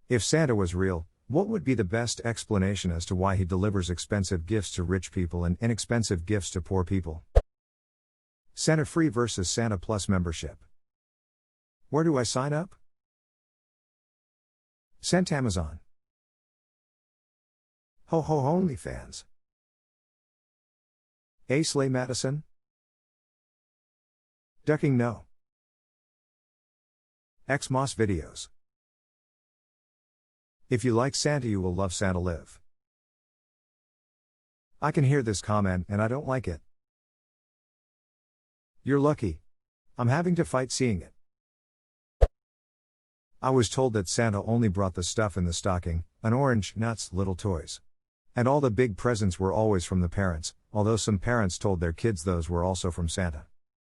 If Santa was real, what would be the best explanation as to why he delivers expensive gifts to rich people and inexpensive gifts to poor people? Santa Free versus Santa Plus membership. Where do I sign up? Sent Amazon. Ho ho OnlyFans. Slay Madison? Ducking no. Xmas videos. If you like Santa, you will love Santa Live. I can hear this comment and I don't like it. You're lucky. I'm having to fight seeing it. I was told that Santa only brought the stuff in the stocking, an orange, nuts, little toys. And all the big presents were always from the parents, although some parents told their kids those were also from Santa.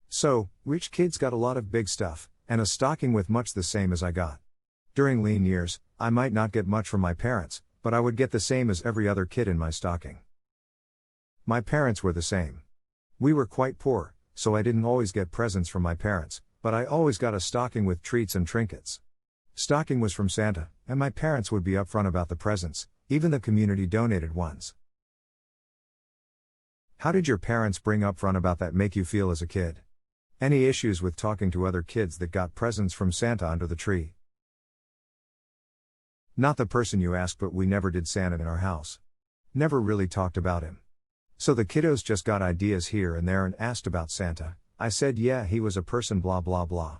So, rich kids got a lot of big stuff, and a stocking with much the same as I got. During lean years, I might not get much from my parents, but I would get the same as every other kid in my stocking. My parents were the same. We were quite poor, so I didn't always get presents from my parents, but I always got a stocking with treats and trinkets. Stocking was from Santa, and my parents would be upfront about the presents, even the community donated ones. How did your parents bring upfront about that make you feel as a kid? Any issues with talking to other kids that got presents from Santa under the tree? Not the person you asked, but we never did Santa in our house. Never really talked about him. So the kiddos just got ideas here and there and asked about Santa. I said yeah, he was a person blah blah blah.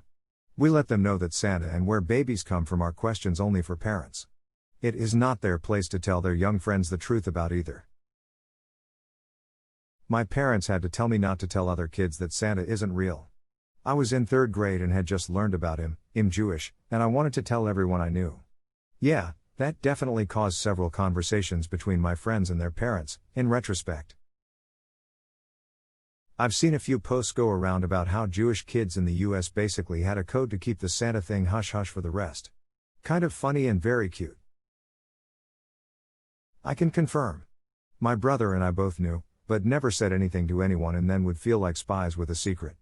We let them know that Santa and where babies come from are questions only for parents. It is not their place to tell their young friends the truth about either. My parents had to tell me not to tell other kids that Santa isn't real. I was in 3rd grade and had just learned about him, I'm Jewish, and I wanted to tell everyone I knew. Yeah, that definitely caused several conversations between my friends and their parents, in retrospect. I've seen a few posts go around about how Jewish kids in the US basically had a code to keep the Santa thing hush-hush for the rest. Kind of funny and very cute. I can confirm. My brother and I both knew, but never said anything to anyone and then would feel like spies with a secret.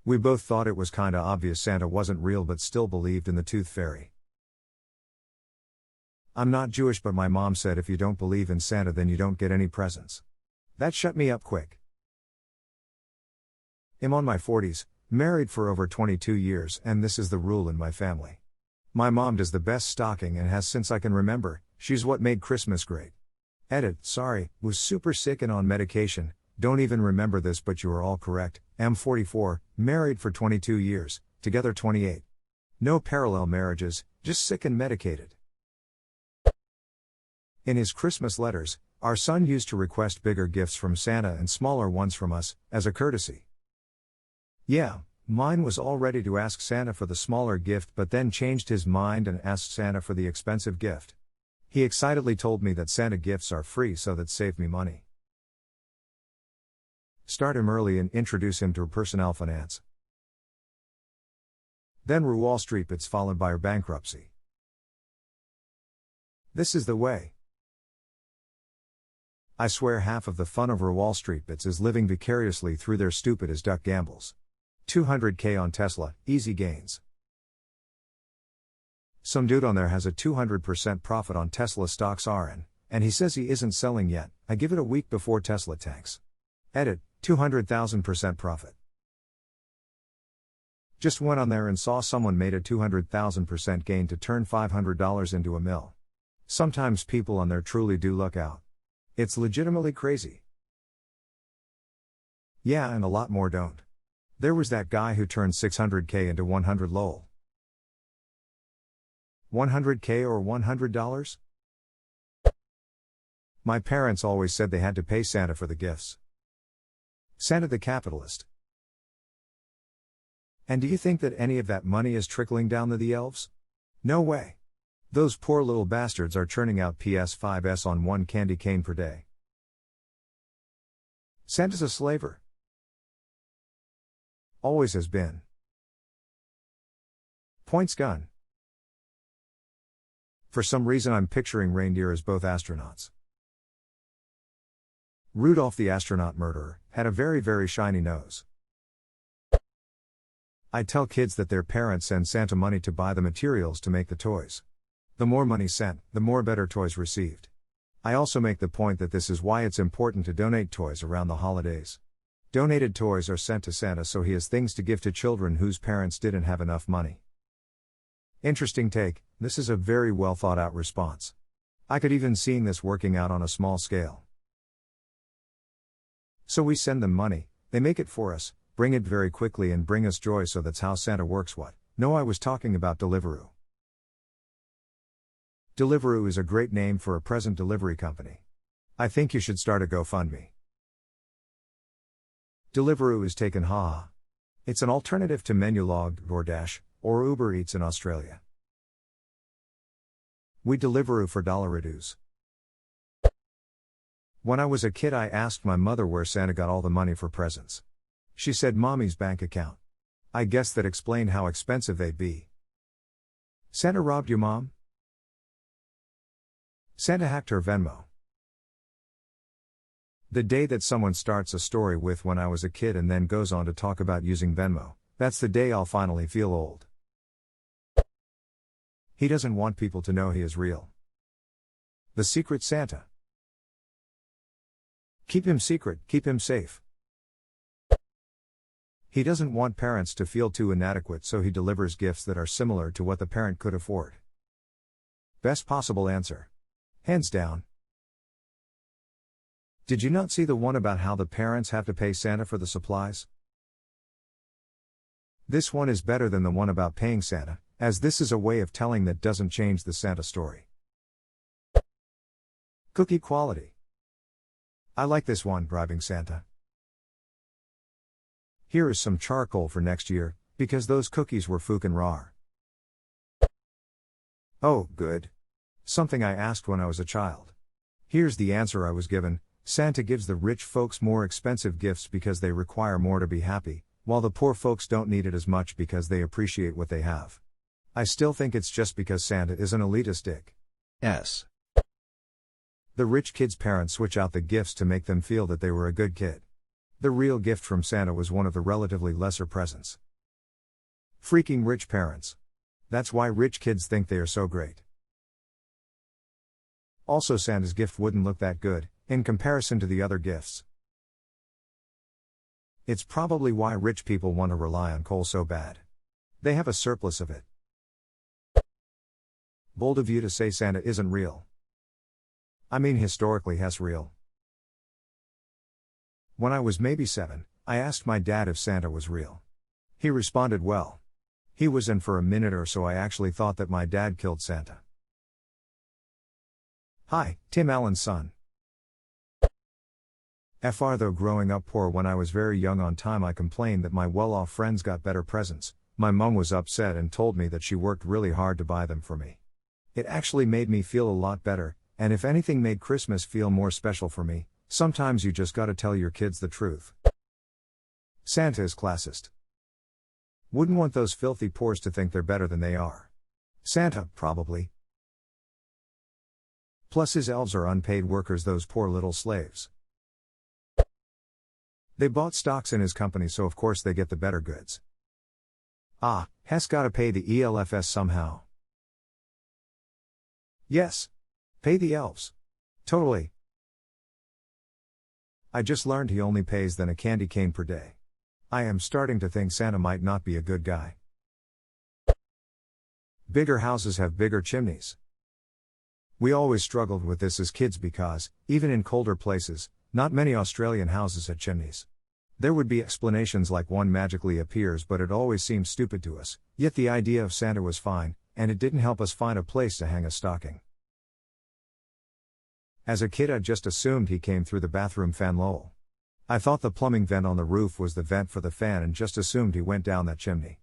We both thought it was kinda obvious Santa wasn't real but still believed in the tooth fairy. I'm not Jewish, but my mom said if you don't believe in Santa then you don't get any presents. That shut me up quick. I'm on my 40s, married for over 22 years, and this is the rule in my family. My mom does the best stocking and has since I can remember. She's what made Christmas great. Sorry, was super sick and on medication, don't even remember this, but you are all correct. I'm 44, married for 22 years, together 28. No parallel marriages, just sick and medicated. In his Christmas letters, our son used to request bigger gifts from Santa and smaller ones from us, as a courtesy. Yeah, mine was all ready to ask Santa for the smaller gift but then changed his mind and asked Santa for the expensive gift. He excitedly told me that Santa gifts are free, so that saved me money. Start him early and introduce him to personal finance. Then Wall Street bits followed by her bankruptcy. This is the way. I swear half of the fun of Wall Street bits is living vicariously through their stupid as duck gambles. 200K on Tesla, easy gains. Some dude on there has a 200% profit on Tesla stocks RN, and he says he isn't selling yet. I give it a week before Tesla tanks. 200,000% profit. Just went on there and saw someone made a 200,000% gain to turn $500 into $1 million. Sometimes people on there truly do luck out. It's legitimately crazy. Yeah, and a lot more don't. There was that guy who turned 600K into 100 lol. 100K or $100? My parents always said they had to pay Santa for the gifts. Santa the capitalist. And do you think that any of that money is trickling down to the elves? No way. Those poor little bastards are churning out PS5s on one candy cane per day. Santa's a slaver. Always has been. Points gun. For some reason I'm picturing reindeer as both astronauts. Rudolph the astronaut murderer had a very, very shiny nose. I tell kids that their parents send Santa money to buy the materials to make the toys. The more money sent, the more better toys received. I also make the point that this is why it's important to donate toys around the holidays. Donated toys are sent to Santa so he has things to give to children whose parents didn't have enough money. Interesting take, this is a very well thought out response. I could even see this working out on a small scale. So we send them money, they make it for us, bring it very quickly and bring us joy, so that's how Santa works. What? No, I was talking about Deliveroo. Deliveroo is a great name for a present delivery company. I think you should start a GoFundMe. Deliveroo is taken haha. It's an alternative to Menulog, DoorDash, or Uber Eats in Australia. We Deliveroo for $reduce. When I was a kid I asked my mother where Santa got all the money for presents. She said Mommy's bank account. I guess that explained how expensive they'd be. Santa robbed you, Mom? Santa hacked her Venmo. The day that someone starts a story with "when I was a kid" and then goes on to talk about using Venmo, that's the day I'll finally feel old. He doesn't want people to know he is real. The Secret Santa. Keep him secret, keep him safe. He doesn't want parents to feel too inadequate, so he delivers gifts that are similar to what the parent could afford. Best possible answer. Hands down. Did you not see the one about how the parents have to pay Santa for the supplies? This one is better than the one about paying Santa, as this is a way of telling that doesn't change the Santa story. Cookie quality. I like this one, bribing Santa. Here is some charcoal for next year, because those cookies were fucking raw. Oh, good. Something I asked when I was a child. Here's the answer I was given: Santa gives the rich folks more expensive gifts because they require more to be happy, while the poor folks don't need it as much because they appreciate what they have. I still think it's just because Santa is an elitist dick. The rich kid's parents switch out the gifts to make them feel that they were a good kid. The real gift from Santa was one of the relatively lesser presents. Freaking rich parents. That's why rich kids think they are so great. Also, Santa's gift wouldn't look that good, in comparison to the other gifts. It's probably why rich people want to rely on coal so bad. They have a surplus of it. Bold of you to say Santa isn't real. I mean, historically he's real. When I was maybe 7, I asked my dad if Santa was real. He responded well. He was, and for a minute or so I actually thought that my dad killed Santa. Hi, Tim Allen's son. Though growing up poor when I was very young, on time I complained that my well-off friends got better presents. My mom was upset and told me that she worked really hard to buy them for me. It actually made me feel a lot better, and if anything made Christmas feel more special for me. Sometimes you just gotta tell your kids the truth. Santa is classist. Wouldn't want those filthy poors to think they're better than they are. Santa, probably. Plus his elves are unpaid workers, those poor little slaves. They bought stocks in his company, so of course they get the better goods. Has gotta pay the ELFs somehow. Yes. Pay the elves. Totally. I just learned he only pays than a candy cane per day. I am starting to think Santa might not be a good guy. Bigger houses have bigger chimneys. We always struggled with this as kids because, even in colder places, not many Australian houses had chimneys. There would be explanations like one magically appears, but it always seemed stupid to us, yet the idea of Santa was fine, and it didn't help us find a place to hang a stocking. As a kid I just assumed he came through the bathroom fan. Lol. I thought the plumbing vent on the roof was the vent for the fan and just assumed he went down that chimney.